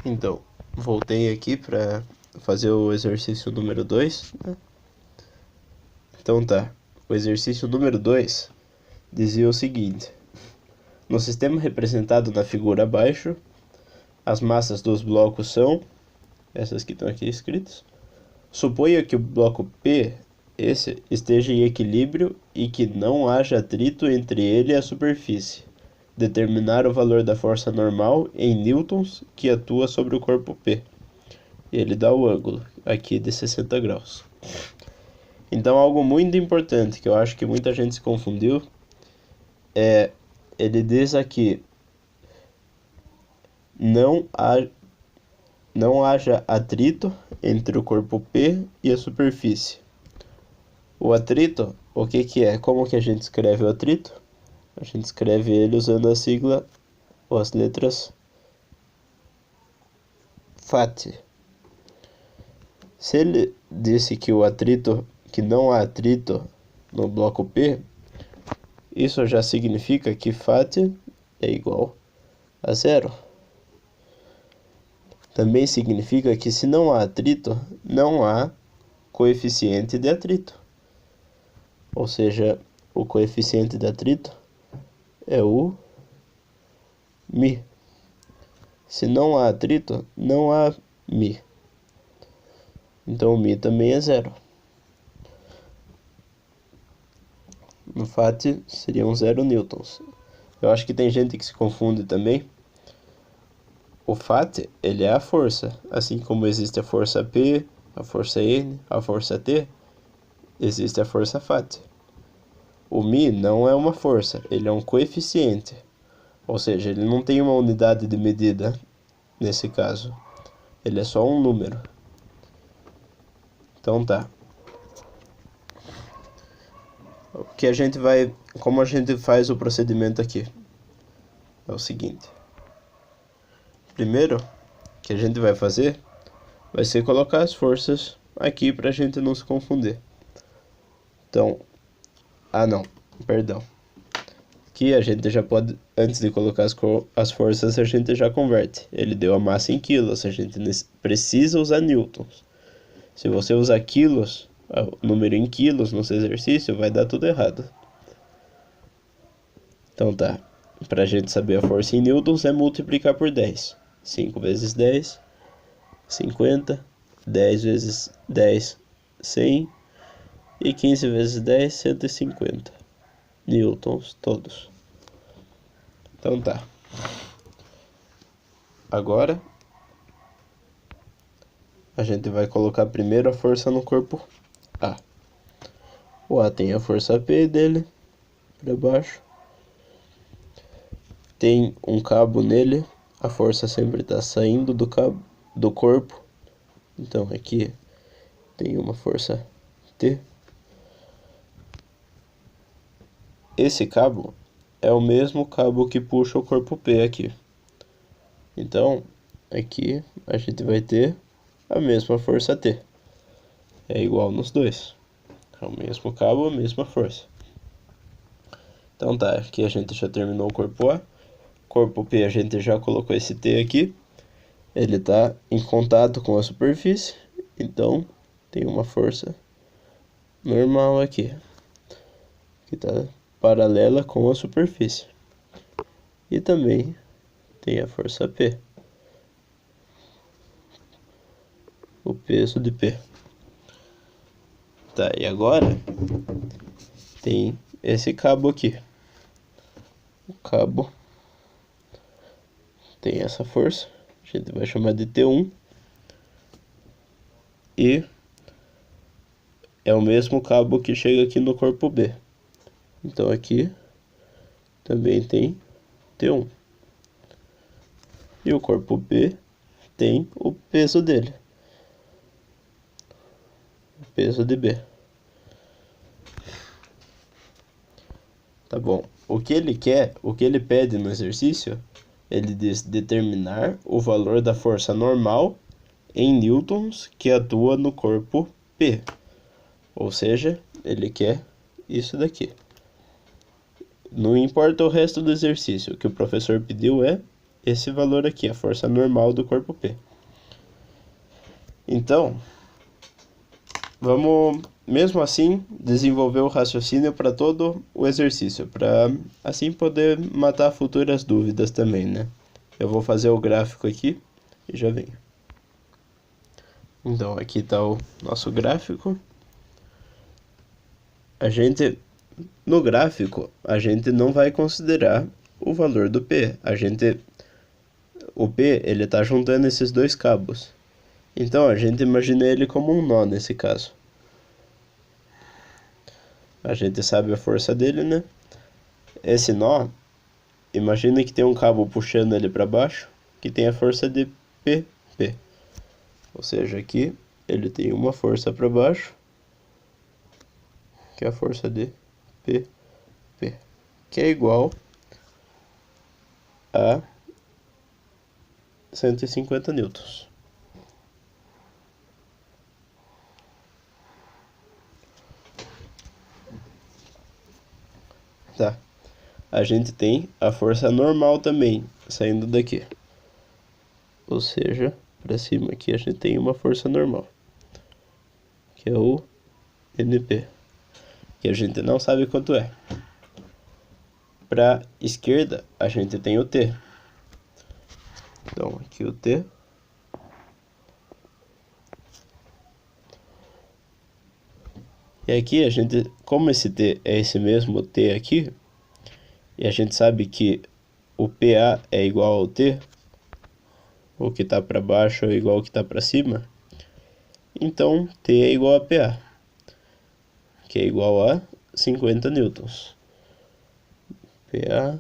Então, voltei aqui para fazer o exercício número 2, né? Então tá, o exercício número 2 dizia o seguinte: no sistema representado na figura abaixo, as massas dos blocos são essas que estão aqui escritas. Suponha que o bloco P, esse, esteja em equilíbrio e que não haja atrito entre ele e a superfície. Determinar o valor da força normal em newtons que atua sobre o corpo P. Ele dá o ângulo aqui de 60 graus. Então, algo muito importante que eu acho que muita gente se confundiu ele diz aqui: não haja atrito entre o corpo P e a superfície. O atrito, o que é? Como que a gente escreve o atrito? A gente escreve ele usando a sigla ou as letras FAT. Se ele disse que não há atrito no bloco P, isso já significa que FAT é igual a zero. Também significa que se não há atrito, não há coeficiente de atrito. Ou seja, o coeficiente de atrito é o μ. Se não há atrito, não há μ. Então o μ também é zero. No FAT seriam 0 newtons. Eu acho que tem gente que se confunde também. O FAT, ele é a força. Assim como existe a força P, a força N, a força T, existe a força FAT. O μ não é uma força, ele é um coeficiente. Ou seja, ele não tem uma unidade de medida nesse caso. Ele é só um número. Então tá. Como a gente faz o procedimento aqui? É o seguinte. Primeiro que a gente vai fazer vai ser colocar as forças aqui para a gente não se confundir. Então, perdão. Aqui a gente já pode, antes de colocar as forças, a gente já converte. Ele deu a massa em quilos, a gente precisa usar newtons. Se você usar quilos, o número em quilos no seu exercício, vai dar tudo errado. Então tá, para a gente saber a força em newtons é multiplicar por 10. 5 vezes 10, 50. 10 vezes 10, 100. E 15 vezes 10, 150 newtons todos. Então tá. Agora a gente vai colocar primeiro a força no corpo A. O A tem a força P dele para baixo. Tem um cabo nele, a força sempre está saindo do corpo. Então aqui tem uma força T. Esse cabo é o mesmo cabo que puxa o corpo P aqui. Então aqui a gente vai ter a mesma força T. É igual nos dois. É o mesmo cabo, a mesma força. Então tá, aqui a gente já terminou o corpo A. Corpo P a gente já colocou esse T aqui. Ele está em contato com a superfície. Então tem uma força normal aqui. Que está paralela com a superfície. E também tem a força P. O peso de P. Tá, e agora tem esse cabo aqui. O cabo tem essa força, a gente vai chamar de T1. E é o mesmo cabo que chega aqui no corpo B. Então aqui também tem T1. E o corpo B tem o peso dele. O peso de B. Tá bom. O que ele pede no exercício, ele diz determinar o valor da força normal em newtons que atua no corpo P. Ou seja, ele quer isso daqui. Não importa o resto do exercício, o que o professor pediu é esse valor aqui, a força normal do corpo P. Então, vamos, mesmo assim, desenvolver o raciocínio para todo o exercício, para assim poder matar futuras dúvidas também, né? Eu vou fazer o gráfico aqui e já venho. Então, aqui está o nosso gráfico. No gráfico, a gente não vai considerar o valor do P. O P, ele está juntando esses dois cabos. Então, a gente imagina ele como um nó nesse caso. A gente sabe a força dele, né? Esse nó, imagina que tem um cabo puxando ele para baixo, que tem a força de PP. Ou seja, aqui ele tem uma força para baixo, que é a força de PP, que é igual a 150 newtons. Tá. A gente tem a força normal também, saindo daqui. Ou seja, para cima aqui a gente tem uma força normal, que é o NP, que a gente não sabe quanto é. Para esquerda, a gente tem o T. Então, aqui o T. E aqui a gente, como esse T é esse mesmo T aqui, e a gente sabe que o PA é igual ao T, o que está para baixo é igual ao que está para cima, então T é igual a PA, que é igual a 50 newtons. PA,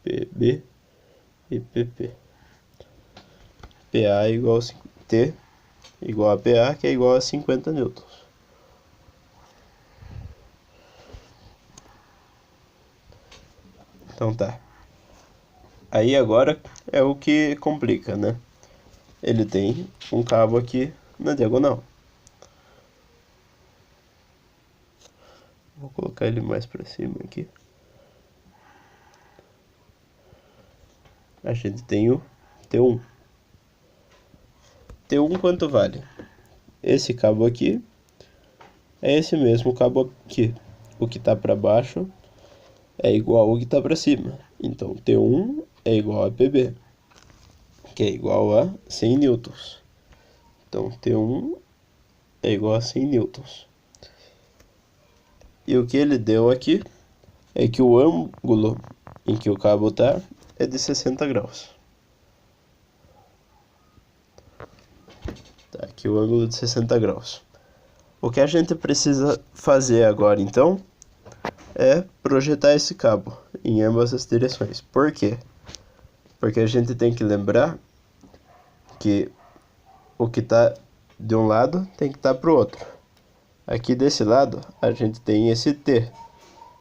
PB e PP. PA é igual a T igual a PA, que é igual a 50 newtons. Então tá. Aí agora é o que complica, né? Ele tem um cabo aqui na diagonal. Vou colocar ele mais para cima aqui. A gente tem o T1. T1 quanto vale? Esse cabo aqui é esse mesmo cabo aqui. O que está para baixo é igual ao que está para cima. Então, T1 é igual a PB, que é igual a 100 newtons. Então, T1 é igual a 100 newtons. E o que ele deu aqui é que o ângulo em que o cabo está é de 60 graus. Tá aqui o ângulo de 60 graus. O que a gente precisa fazer agora, então, é projetar esse cabo em ambas as direções. Por quê? Porque a gente tem que lembrar que o que está de um lado tem que estar para o outro. Aqui desse lado a gente tem esse T.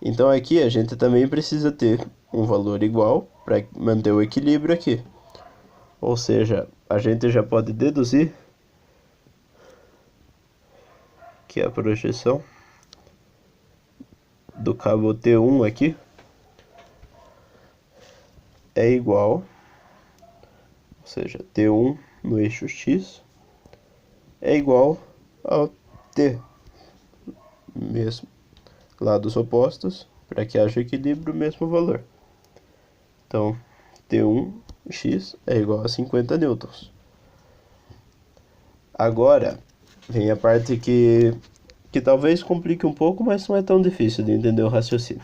Então aqui a gente também precisa ter um valor igual para manter o equilíbrio aqui. Ou seja, a gente já pode deduzir que a projeção do cabo T1 aqui é igual, ou seja, T1 no eixo X é igual ao T, mesmo lados opostos, para que haja equilíbrio, mesmo valor. Então, T1x é igual a 50 newtons. Agora, vem a parte que talvez complique um pouco, mas não é tão difícil de entender o raciocínio.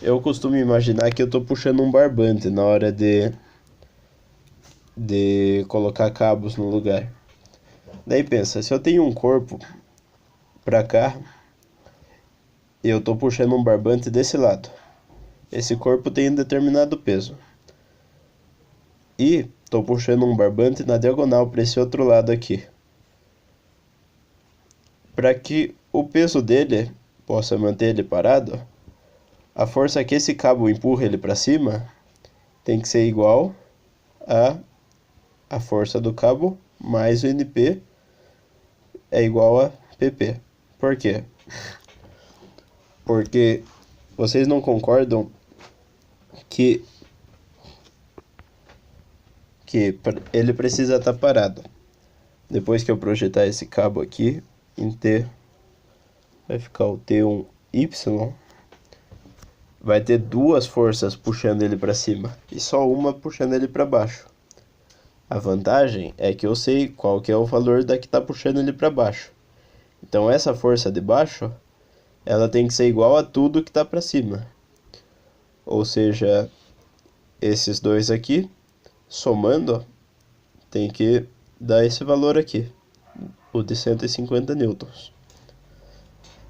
Eu costumo imaginar que eu estou puxando um barbante na hora de colocar cabos no lugar. Daí pensa, se eu tenho um corpo para cá, e eu estou puxando um barbante desse lado. Esse corpo tem um determinado peso. E estou puxando um barbante na diagonal para esse outro lado aqui. Para que o peso dele possa manter ele parado, a força que esse cabo empurra ele para cima tem que ser igual a força do cabo mais o NP é igual a PP. Por quê? Porque vocês não concordam que ele precisa estar parado. Depois que eu projetar esse cabo aqui em T, vai ficar o T1Y, vai ter duas forças puxando ele para cima e só uma puxando ele para baixo. A vantagem é que eu sei qual que é o valor da que está puxando ele para baixo. Então essa força de baixo, ela tem que ser igual a tudo que está para cima. Ou seja, esses dois aqui, somando, tem que dar esse valor aqui, o de 150 newtons.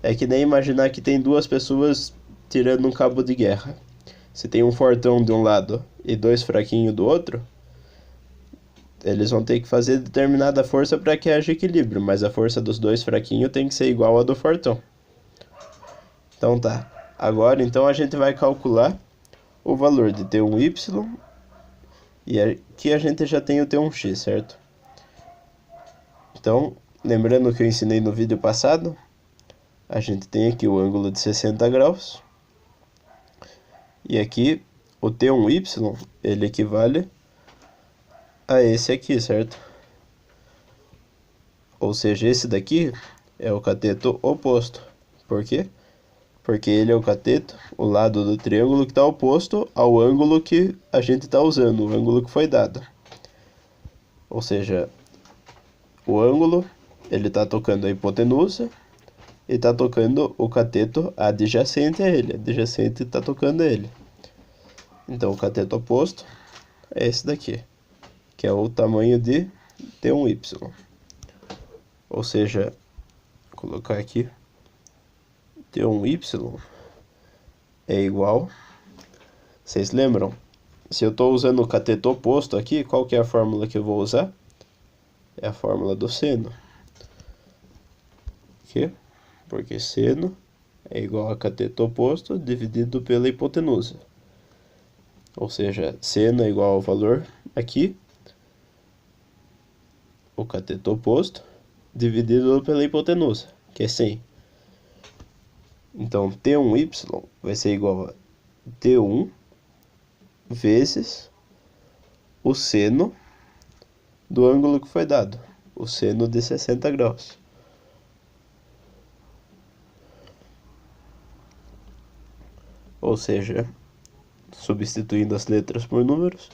É que nem imaginar que tem duas pessoas tirando um cabo de guerra. Se tem um fortão de um lado e dois fraquinhos do outro, eles vão ter que fazer determinada força para que haja equilíbrio, mas a força dos dois fraquinhos tem que ser igual à do fortão. Então tá, agora então a gente vai calcular o valor de T1Y, e aqui a gente já tem o T1x, certo? Então, lembrando que eu ensinei no vídeo passado, a gente tem aqui o ângulo de 60 graus, e aqui o T1Y, ele equivale a esse aqui, certo? Ou seja, esse daqui é o cateto oposto. Por quê? Porque ele é o cateto, o lado do triângulo que está oposto ao ângulo que a gente está usando, o ângulo que foi dado. Ou seja, o ângulo, ele está tocando a hipotenusa e está tocando o cateto adjacente a ele. Adjacente está tocando ele. Então, o cateto oposto é esse daqui, que é o tamanho de T1Y. Ou seja, vou colocar aqui, T1Y é igual, vocês lembram? Se eu estou usando o cateto oposto aqui, qual que é a fórmula que eu vou usar? É a fórmula do seno. Por quê? Porque seno é igual a cateto oposto dividido pela hipotenusa. Ou seja, seno é igual ao valor aqui, o cateto oposto, dividido pela hipotenusa, que é 100. Então, T1Y vai ser igual a T1 vezes o seno do ângulo que foi dado, o seno de 60 graus. Ou seja, substituindo as letras por números,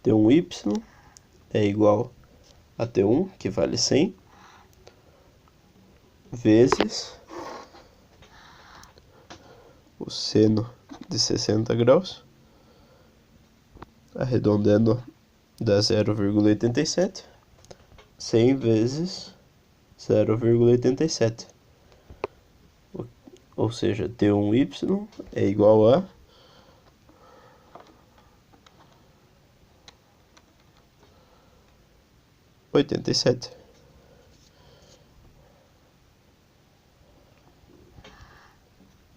T1Y é igual a T1, que vale 100, vezes o seno de 60 graus, arredondando dá 0,87, 100 vezes 0,87. Ou seja, T1Y é igual a 87.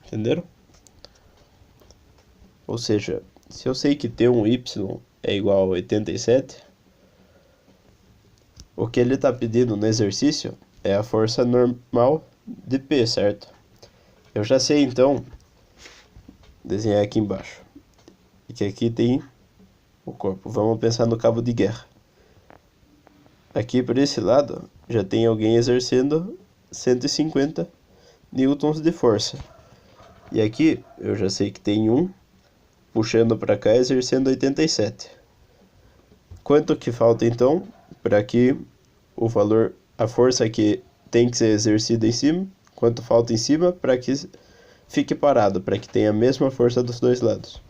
Entenderam? Ou seja, se eu sei que T1Y é igual a 87, o que ele está pedindo no exercício é a força normal de P, certo? Eu já sei então desenhar aqui embaixo, e que aqui tem o corpo. Vamos pensar no cabo de guerra. Aqui por esse lado já tem alguém exercendo 150 newtons de força. E aqui eu já sei que tem um puxando para cá exercendo 87. Quanto que falta então para que o valor, a força que tem que ser exercida em cima, quanto falta em cima para que fique parado, para que tenha a mesma força dos dois lados?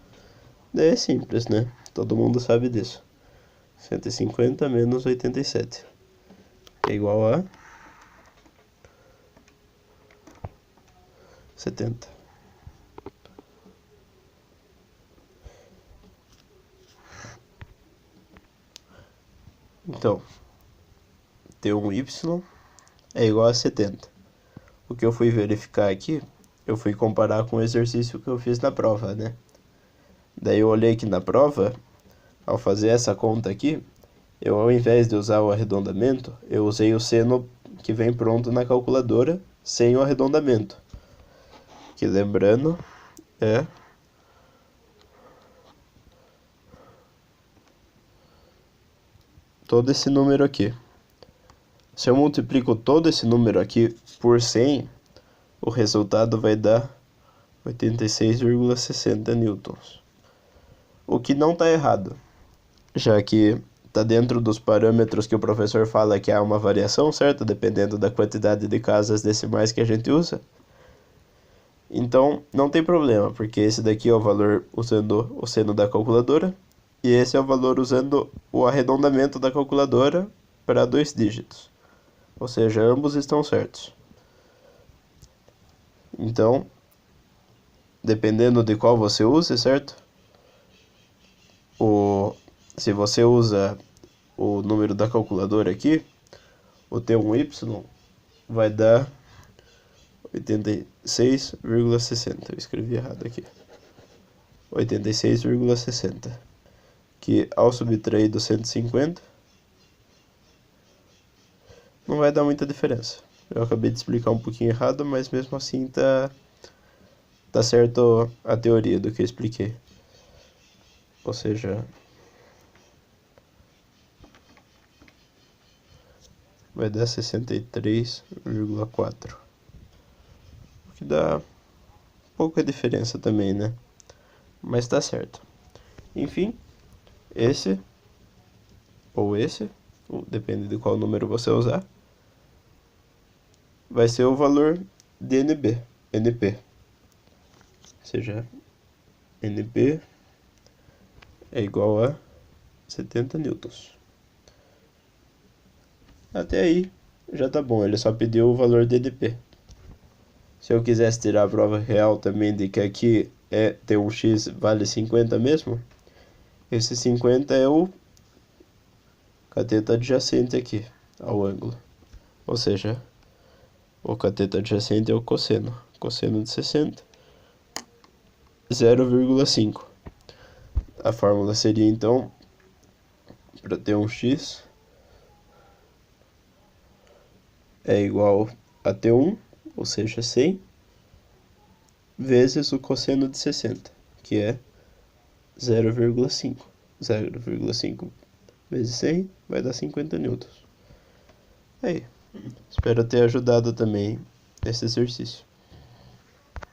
Daí é simples, né? Todo mundo sabe disso. 150 menos 87 é igual a 70. Então, T1Y é igual a 70. O que eu fui verificar aqui, eu fui comparar com o exercício que eu fiz na prova, né? Daí eu olhei que na prova, ao fazer essa conta aqui, eu ao invés de usar o arredondamento, eu usei o seno que vem pronto na calculadora, sem o arredondamento. Que lembrando, é todo esse número aqui. Se eu multiplico todo esse número aqui por 100, o resultado vai dar 86,60 newtons. O que não está errado, já que está dentro dos parâmetros que o professor fala que há uma variação, certo? Dependendo da quantidade de casas decimais que a gente usa. Então, não tem problema, porque esse daqui é o valor usando o seno da calculadora, e esse é o valor usando o arredondamento da calculadora para 2 dígitos. Ou seja, ambos estão certos. Então, dependendo de qual você use, certo? Se você usa o número da calculadora aqui, o T1Y vai dar 86,60. Eu escrevi errado aqui. 86,60. Que ao subtrair do 150, não vai dar muita diferença. Eu acabei de explicar um pouquinho errado, mas mesmo assim tá certo a teoria do que eu expliquei. Ou seja, vai dar 63,4. O que dá pouca diferença também, né? Mas tá certo. Enfim, esse ou esse, depende de qual número você usar, vai ser o valor de NP. Ou seja, NP é igual a 70 newtons. Até aí já tá bom, ele só pediu o valor de NP. Se eu quisesse tirar a prova real também de que aqui T1x vale 50 mesmo, esse 50 é o cateto adjacente aqui ao ângulo. Ou seja, o cateto adjacente é o cosseno. Cosseno de 60, 0,5. A fórmula seria então, para T1x é igual a T1, ou seja, 100, vezes o cosseno de 60, que é 0,5. 0,5 vezes 100 vai dar 50 newtons. Aí, espero ter ajudado também nesse exercício.